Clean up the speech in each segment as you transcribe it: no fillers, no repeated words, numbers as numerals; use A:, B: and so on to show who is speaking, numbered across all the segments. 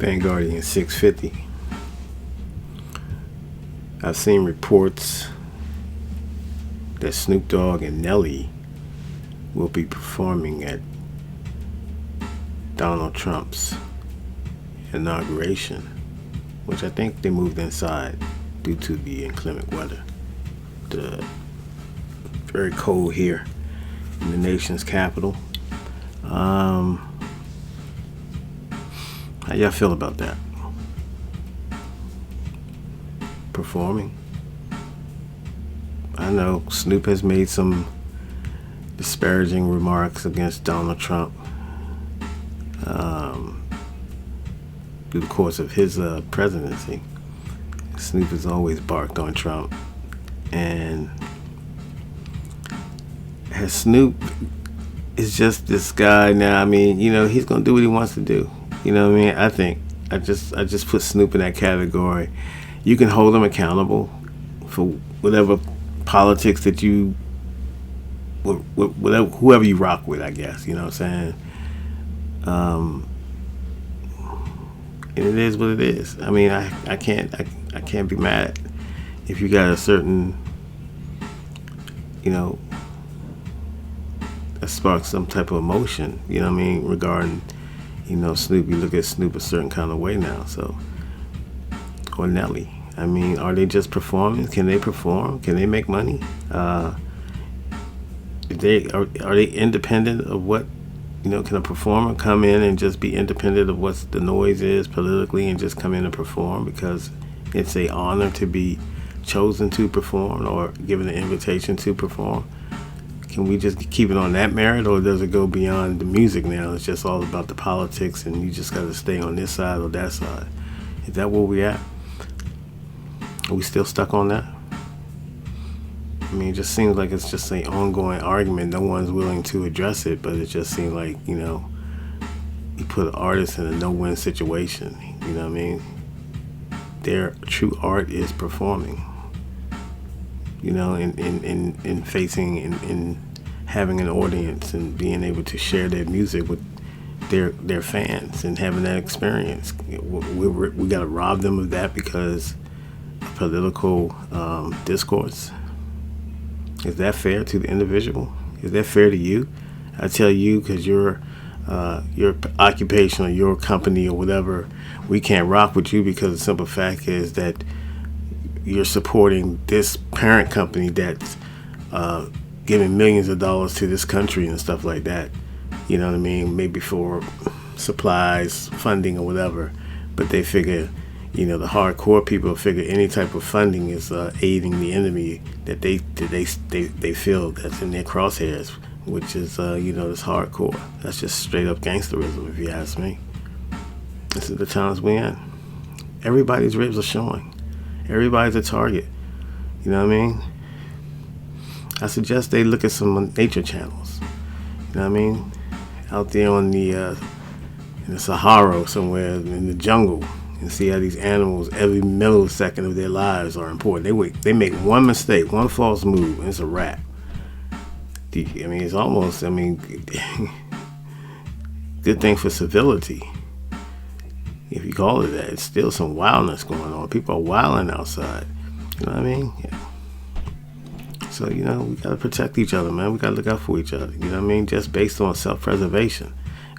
A: Vanguardian 650. I've seen reports that Snoop Dogg and Nelly will be performing at Donald Trump's inauguration, which I think they moved inside due to the inclement weather. The very cold here in the nation's capital. How y'all feel about that? Performing? I know Snoop has made some disparaging remarks against Donald Trump through the course of his presidency. Snoop has always barked on Trump, and Snoop is just this guy now. I mean, he's gonna do what he wants to do. You know what I mean? I think I just put Snoop in that category. You can hold him accountable for whatever politics that you, whatever, whoever you rock with, I guess. You know what I'm saying? And it is what it is. I mean, I can't be mad if you got a certain, that sparks some type of emotion. You know what I mean? Regarding, Snoop. You look at Snoop a certain kind of way now. So, or Nelly. I mean, are they just performing? Can they perform? Can they make money? Are they independent of what? Can a performer come in and just be independent of what the noise is politically and just come in and perform because it's an honor to be chosen to perform or given an invitation to perform? Can we just keep it on that merit, or does it go beyond the music now? It's just all about the politics and you just got to stay on this side or that side. Is that where we at? Are we still stuck on that? I mean, it just seems like it's just an ongoing argument. No one's willing to address it, but it just seems like, you put an artist in a no-win situation. You know what I mean? Their true art is performing. In facing and having an audience and being able to share their music with their fans and having that experience. We got to rob them of that because of political discourse. Is that fair to the individual? Is that fair to you? I tell you, because your occupation or your company or whatever, we can't rock with you because the simple fact is that you're supporting this parent company that's giving millions of dollars to this country and stuff like that. You know what I mean? Maybe for supplies, funding, or whatever. But they figure, the hardcore people figure any type of funding is aiding the enemy that they feel that's in their crosshairs, which is this hardcore. That's just straight up gangsterism, if you ask me. This is the times we're in. Everybody's ribs are showing. Everybody's a target. You know what I mean? I suggest they look at some nature channels. You know what I mean? Out there on in the Sahara somewhere in the jungle, and see how these animals, every millisecond of their lives are important. They make one mistake, one false move, and it's a wrap. It's almost, good thing for civility. If you call it that, it's still some wildness going on. People are wilding outside. You know what I mean? Yeah. So, we got to protect each other, man. We got to look out for each other. You know what I mean? Just based on self-preservation.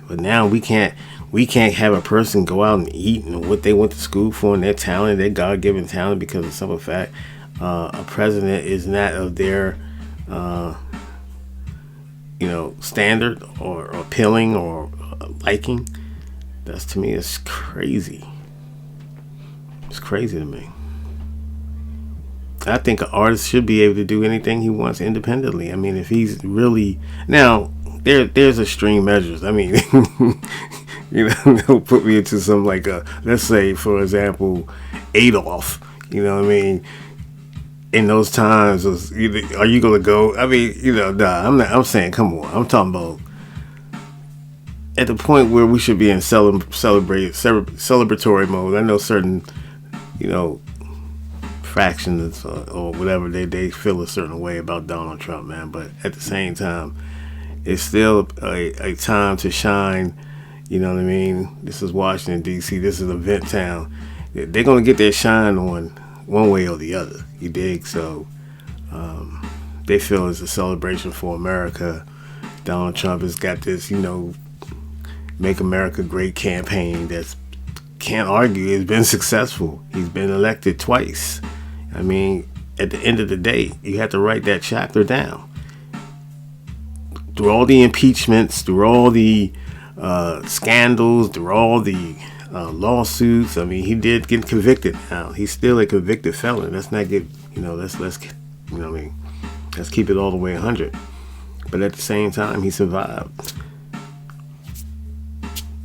A: But now we can't have a person go out and eat and what they went to school for and their talent, their God-given talent, because of the simple fact a president is not of their, standard or appealing or liking. That's, to me, it's crazy. It's crazy to me. I think an artist should be able to do anything he wants independently. If he's really... Now, there's extreme measures. They'll put me into some, let's say, for example, Adolf. You know what I mean? In those times, are you going to go? Nah, I'm saying, come on. I'm talking about at the point where we should be in celebratory mode. I know certain, fractions or whatever, they feel a certain way about Donald Trump, man. But at the same time, it's still a time to shine, You know what I mean? This is Washington, D.C. This is event town. They're going to get their shine on one way or the other. You dig? So they feel it's a celebration for America. Donald Trump has got this, Make America Great campaign that's, can't argue, has been successful. He's been elected twice. I mean, at the end of the day, you have to write that chapter down. Through all the impeachments, through all the scandals, through all the lawsuits. I mean, he did get convicted. Now he's still a convicted felon. Let's not get, let's let's keep it all the way 100. But at the same time, he survived.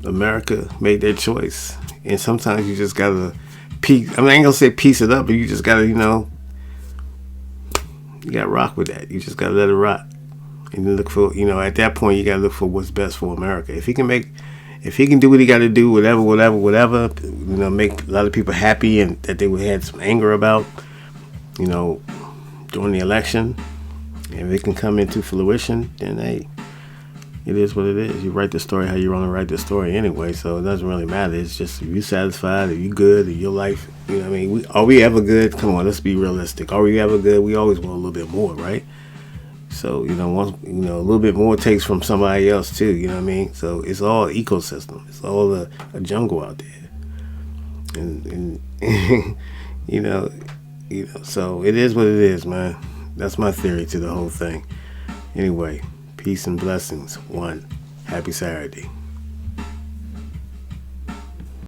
A: America made their choice, and sometimes you just gotta piece. I ain't gonna say piece it up, but you just gotta, you gotta rock with that. You just gotta let it rock. And you look for, at that point, you gotta look for what's best for America. If he can do what he got to do, whatever, make a lot of people happy, and that they had some anger about, during the election, and if it can come into fruition, then hey, it is what it is. You write the story how you want to write the story anyway, so it doesn't really matter. It's just, if you satisfied, if you good, if your life, are we ever good? Come on, let's be realistic. Are we ever good? We always want a little bit more, right? So, once, a little bit more takes from somebody else too, you know what I mean? So it's all ecosystem. It's all a jungle out there. And so it is what it is, man. That's my theory to the whole thing. Anyway, peace and blessings. One, happy Saturday.